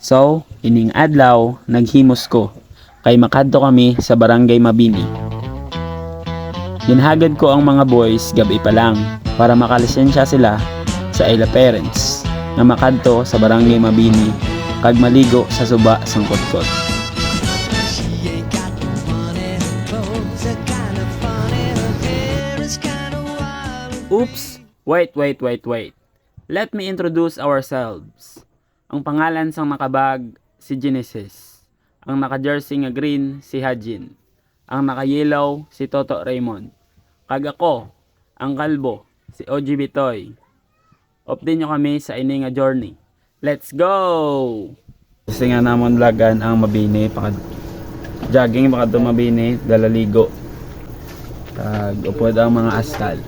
So, ining adlaw, naghimos ko. Kay makadto kami sa Barangay Mabini. Ginhagad ko ang mga boys gabi pa lang para makalisensya sila sa ila parents na makadto sa Barangay Mabini kag maligo sa suba sang kotkot. Oops! Wait. Let me introduce ourselves. Ang pangalan sang nakabag, si Genesis. Ang naka-jersey nga green, si Hajin. Ang naka-yellow, si Toto Raymond. Kag ako, ang kalbo, si OG Bitoy. Update nyo kami sa ini nga journey. Let's go! Kasi nga namon vlogan ang Mabini, jogging baka Mabini, dalaligo. Kag upod ang mga askal.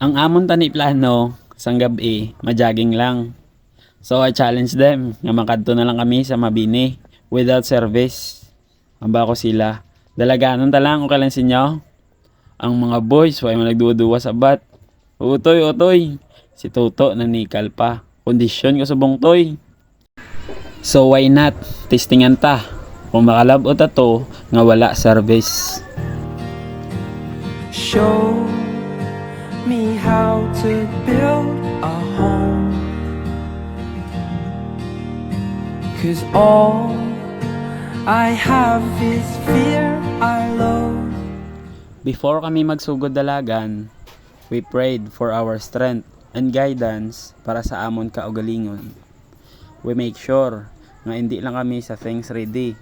Ang amon tani plano sang gabi, majaging lang. So I challenge them nga makadto na lang kami sa Mabini without service. Amba ko sila. Dalaganon ta lang okay lang sinyo. Ang mga boys way managduwa sa bat. Utoy. Si Toto nanikal pa. Kondisyon ko sa bongtoy. So why not? Testingan ta. Kung makalabot to nga wala service. Show me how to build a home, 'cause all I have is fear alone. Before kami magsugod dalagan, we prayed for our strength and guidance para sa amon kaugalingon. We make sure nga hindi lang kami sa things ready.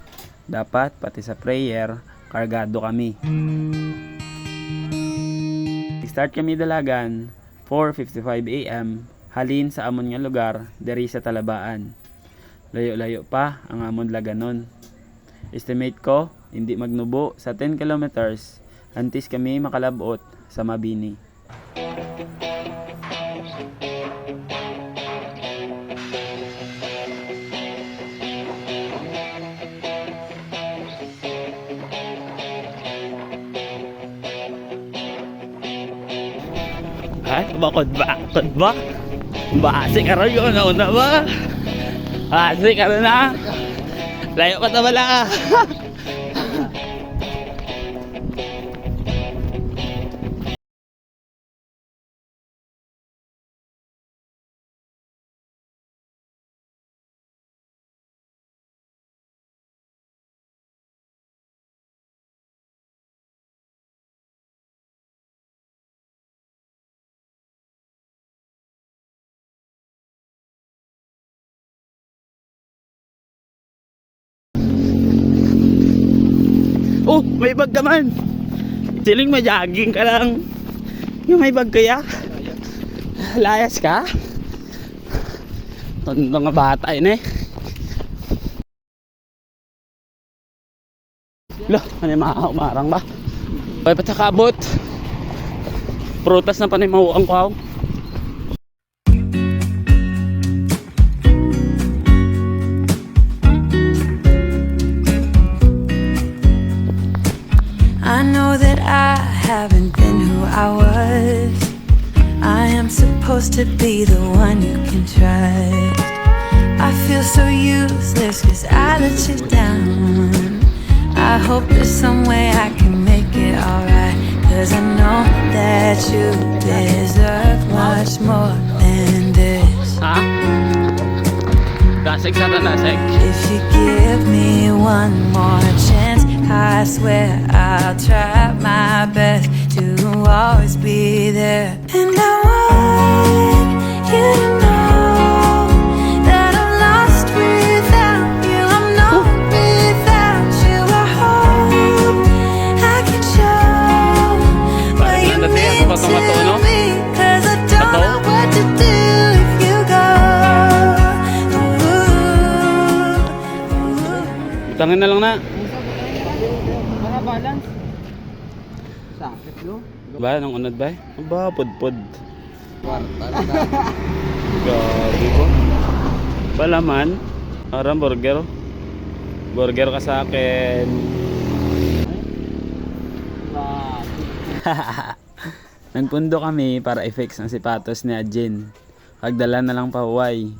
Dapat pati sa prayer, kargado kami. Start kami dalagan 4:55 AM halin sa amon nga lugar diri sa Talabaan. Layo-layo pa ang amon laganon. Estimate ko hindi magnubo sa 10 kilometers antes kami makalabot sa Mabini. Ay, bakod ba? Basi ka rin yun, nauna ba? Basi ka rin na. Layo ka na wala ka. Oh, may bag ka man. Siling majaging ka lang. Yung may bag kaya. Layas ka. Tondo nga bata yun eh. Lo, ano yung umarang ba? Ay, ba't nakabot? Prutas na panimawang ko. I know that I haven't been who I was. I am supposed to be the one you can trust. I feel so useless 'cause I let you down. I hope there's some way I can make it alright, 'cause I know that you deserve much more than this. Ha? Nasig sa nasig. If you give me one more chance, I swear I'll try my best to always be there. And I want you to know that I'm lost without you. I'm not without you. I hope I can show what you mean to me, 'cause I don't know what to do if you go. Tangin na lang na. Para balance. Sakit no? Ba, nang unod ba? Ba, pudpud. Kwarta na. Gabi ko. Palaman. Arang burger. Burger ka sa akin. Nagpundo kami para i-fix ang sipatos ni Ajin. Pagdala na lang pahuway.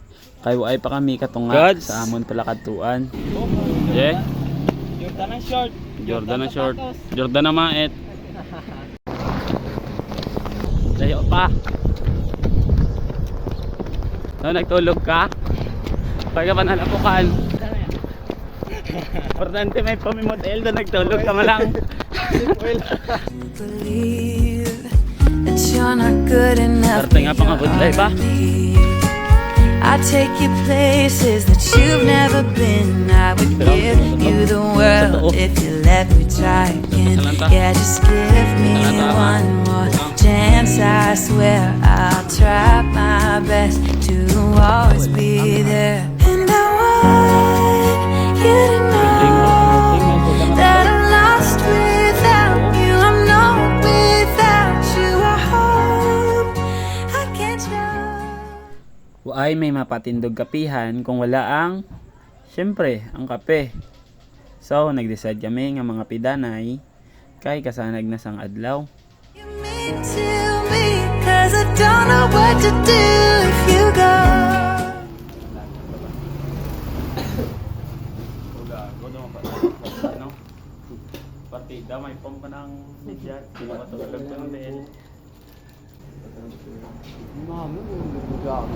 Kay ay pa kami katunga Gods. sa amon pala katuan. Yeah. Jordan ang short. Jordan na short. Jordan na mait. Layo pa. So, nagtulog ka? Pagka pa nalapukan. Importante may pamimodel na nagtulog ka malang. Believe that you're not good enough. Parte nga pang abudlay ba? I take you places that you've never been. I would give you the world if you let me try again. Yeah, just give me one more chance. I swear I'll try my best to always be there. And I want you to know that I'm lost without you. I'm not without you. I hope I can show. Ay may mapatindog kapihan kung wala ang syempre ang kape. So nag-decide kami nga mga pidanay kay kasanag na sang adlaw. You mean to me, 'cause I don't know what to do if you go. Partida may pompa ng media. Pinapatulog ko ng dahil. Mami, bumigag.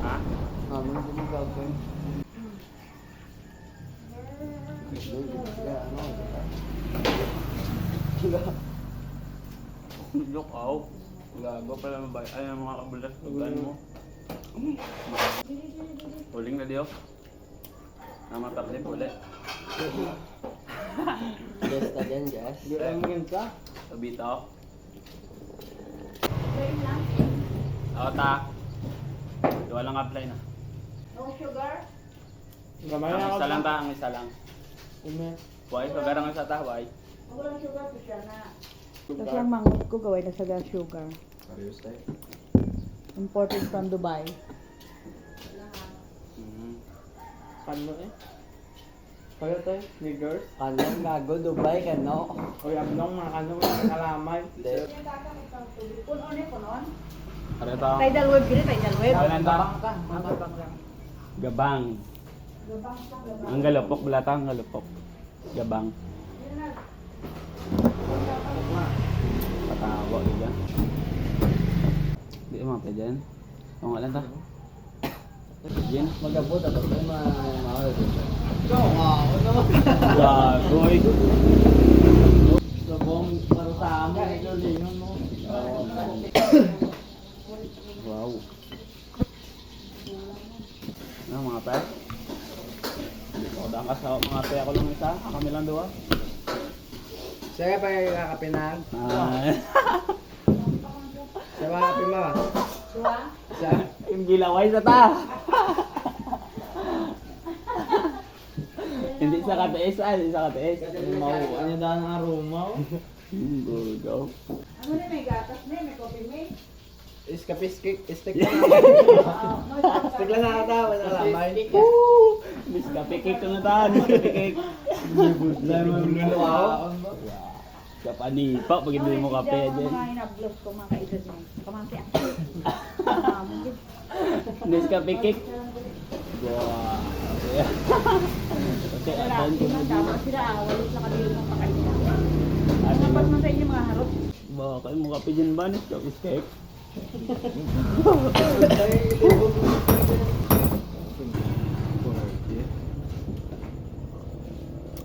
Ha? Mami, bumigag. Look out. Gago pala mabay. Ay ang mga kabulas tugan mo. Huling na diyo. Namatar din ulit. Yes na dyan, Jess. Hindi lang yan ka. Tabito. Oo ta. Dua lang apply na. No sugar? Gamay Ang na ako. isa lang ta, ang isa lang. Why? Sugar ang isa ta, why? Walang sugar po siya na. Kasi ang mangot ko gawin na sa sugar. Imported from Dubai. Ano eh? Kaya tayo, niggers? Kanong gago, Dubai ka no? O yung nong mga kanong kalamay. Punon eh, punon. Ano to? Tidal wave gini, tidal wave. Ano to? ka. Gabang lang. Gabang. Ang galupok, balata ang galupok. Gabang. Patawa, diba? Di mo pa dyan. Kung alam ta. Jen. Magabot ako tayo mahal dito. Wow, naman. Gagoy. Sabong para sa amin, ito lingon mo. Wow. Ano mga pe? O, dang asawa mga pe ako lang isa. Kami lang dua. Sige pa yung kakapinag. Sige pa kapin mo. Sa Yung gilaway sa ta. Hindi sa katiis ay, hindi sa katiis. mauwa niya daan ng aroma. Bugaw. Ano na may gatas na, may coffee mate. Stick lang. Stick lang nakatawa na lamay. Miss kape cake ko na ta. Miss kape cake. Lemon wow. Kapanipa pag hindi mo kape din. Mga inablos ko mga kaedad mo. Kamangkya. Miss kape cake. Wow. Kasi adan ko na din. Tama sila, walit na kabilo ng pakain. Dapat man sa inyo mga harap. Baka mo kape dyan ba? Miss kape cake.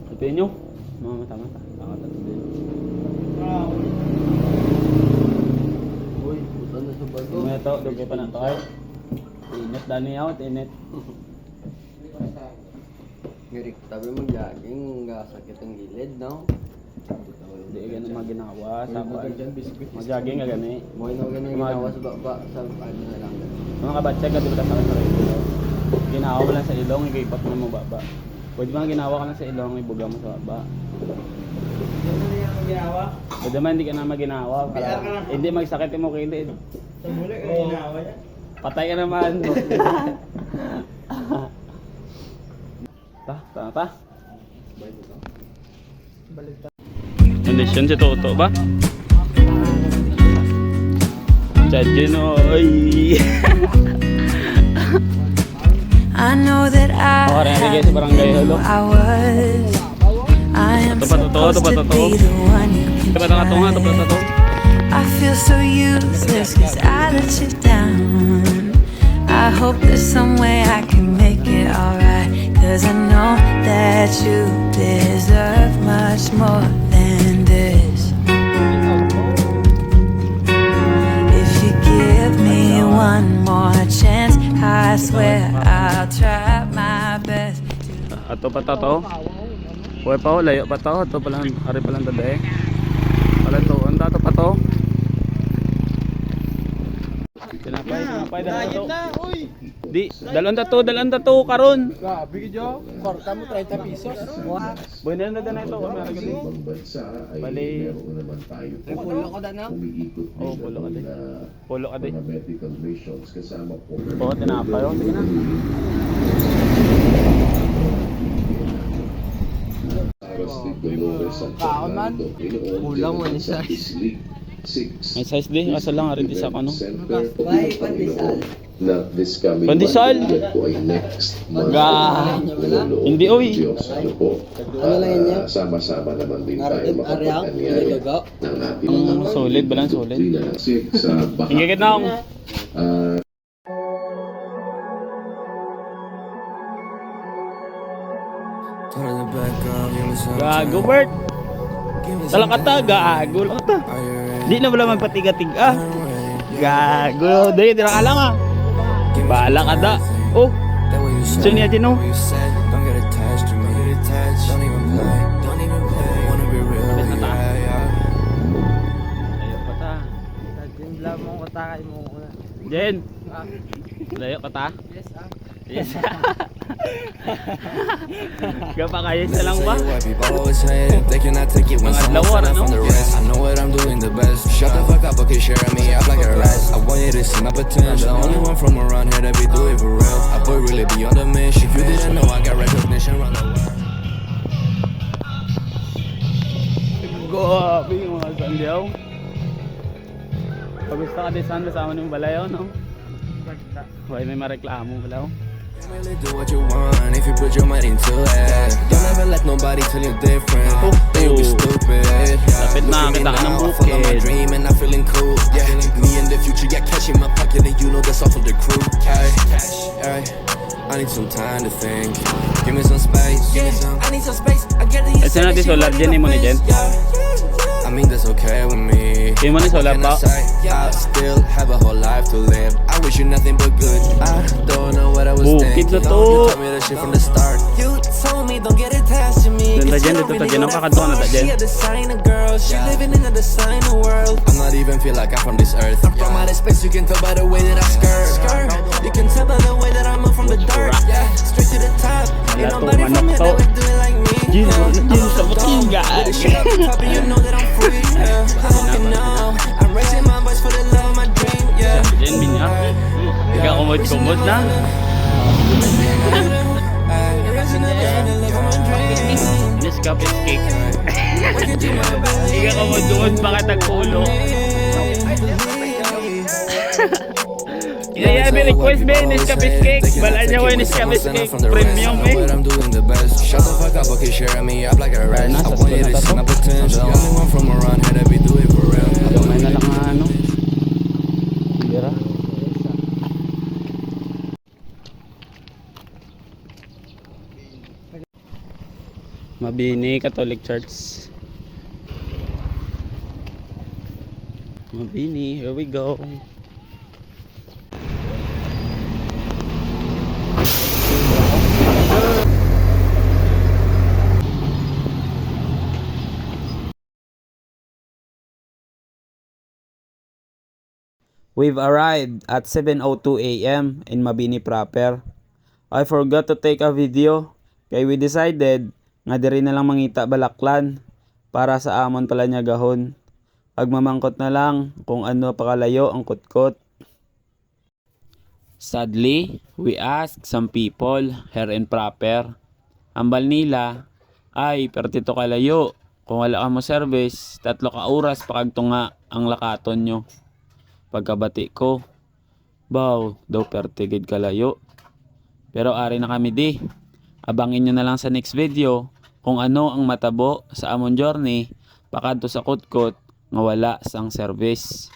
Ito nyo. Mga mata-mata. Uy, puto na sa bago. May ito, dugay pa na ito ay. Init dani out, init. Ngirik tabi mo jogging, sakit ang gilid, no? Hindi ganun maginawa. Sa biskuit. Magyaging nga gani. Mo ino ganyan ginawa sa baba sa ano na lang. Mga kabatse ka, di ba sa radio? Ginawa mo lang sa ilong, ikipot mo mo baba. Pwede ba ginawa ka lang sa ilong, ibuga mo sa baba. Ano niya ang ginawa? Pwede man hindi ka na maginawa. PR ka lang. Hindi magsakit mo kilid. Sa muli ang ginawa niya. Patay ka naman. Ta. Kondisyon si Toto ba? Chadjin oy. I know that I Okay, have nalagay sa barangay been Holo. who I was. I am Ito pa totoo, ito supposed pa to totoo. be the one you Ito can pa nakatunga, ito pa trust. totoo. I feel so useless cause I let you down. I hope there's some way I can make it alright, cause I know that you deserve much more than this. If you give me one more chance, I swear I'll try my best. Ato pa to. Uy pa ho, layo pa to. Ito pa lang, hari pa lang tada eh. Pala to, ang dato pa to. Tinapay, dalan to. Di, dalan to, karon. Grabe ka, korta mo 30 pesos. Boy na na ito, may aragad eh. Bali, Pulo ko na. oh, pulo ka din. Pulo ka din. medical missions kasama po Oo, tinapay, oh, sige na. Aras de Dolores at Kaon man. Kulang mo ni size. May size di, kaso lang harin di sa ano. Bye, pandesal. Na this coming Pandesal? Monday po ay next month. Ga. Lolo, Hindi, oy. Diyos, ano po. Sama-sama naman din tayo makapag-anyay ng ating mga Solid ba lang, solid? doktrina ng Sikh sa Hingigit na akong. Gago, Bert. Talang kata, gago lang kata. Di na wala magpatiga-tiga. Gago, di na ka lang ah. Bahala ka da. Oh, saan niya din oh. Layo ka ta. Timbla mo ko takay mo ko na. Jen. Layo ka ta. Yes. Gapa kaya sa lang ba? Mga adlaw ano? I know what I'm doing the best. Shut the fuck up, okay, sharing me up like a rest. I want you to see my potential. The only one from around here that be doing for real. I put really beyond the mission. If you didn't know, I got recognition around the world. Grabe yung mga sandiyaw. Pag gusto ka din saan kasama ng balayaw, no? Huwag may mareklamo balayaw. Really do what you want if you put your mind into it. Don't ever let nobody tell you different. They will be stupid. Lapit na Look at me kita ka ng now, I follow my bukid. dream and I'm feeling cool. Yeah, me in the future, yeah, cash in my pocket and you know that's all for the crew. Ay, I need some time to think. Give me some space. I need some space. I get it. Kasi natin solar dyan mo ni Jen. I mean that's okay with me. Yung mo ni solar Can I pa. say, I still have a whole life to live. I wish you nothing but good. I don't know what I was Bukid thinking. na to. You told me that shit from the start. You told me don't get attached to me. Dito, 'cause Jen, you don't dito, really Jen. know Ang that kakatuwa na ta, fuck. Jen. She a designer girl. She living in a designer world. I'm not even feel like I'm from this earth. I'm from outer space. You can tell by the way that I skirt. You can tell by the way that I'm up from the dirt. Yeah, straight to the top. Ain't Wala nobody tong from manok here to. that would do it like me. Jen, Yeah. Jen, sa butiga. With the shit up the top and you know that I'm free. Yeah, I hope you know. I'm raising my voice for the love of my dream. Yeah. Jen, binya. Ikaw kumod-kumod na. Nescafe cake. Ikaw kumod-kumod, bakit nagpulo? Yeah, may request ba yung Nescafe cake? Bala niya ko yung Nescafe cake. Premium eh. I'm doing the best. Shut the fuck up, okay, sharing me up like a rest. I want you to see my potential. The only one from around here that be doing for real. Gamay na lang ang ano. Bira. Mabini Catholic Church. Mabini, here we go. We've arrived at 7:02 a.m. in Mabini proper. I forgot to take a video, kaya we decided nga diri na lang mangita balaklan para sa amon pala niya gahon. Pagmamangkot na lang kung ano pakalayo ang kutkot. Sadly, we asked some people here in proper. Ambal nila ay pertito kalayo. Kung wala ka mo service, 3 ka oras pakagtunga ang lakaton nyo. Pagkabati ko, baw, daw pertigid kalayo. Pero ari na kami di. Abangin nyo na lang sa next video kung ano ang matabo sa amon journey pakadto sa kutkot nga wala sang service.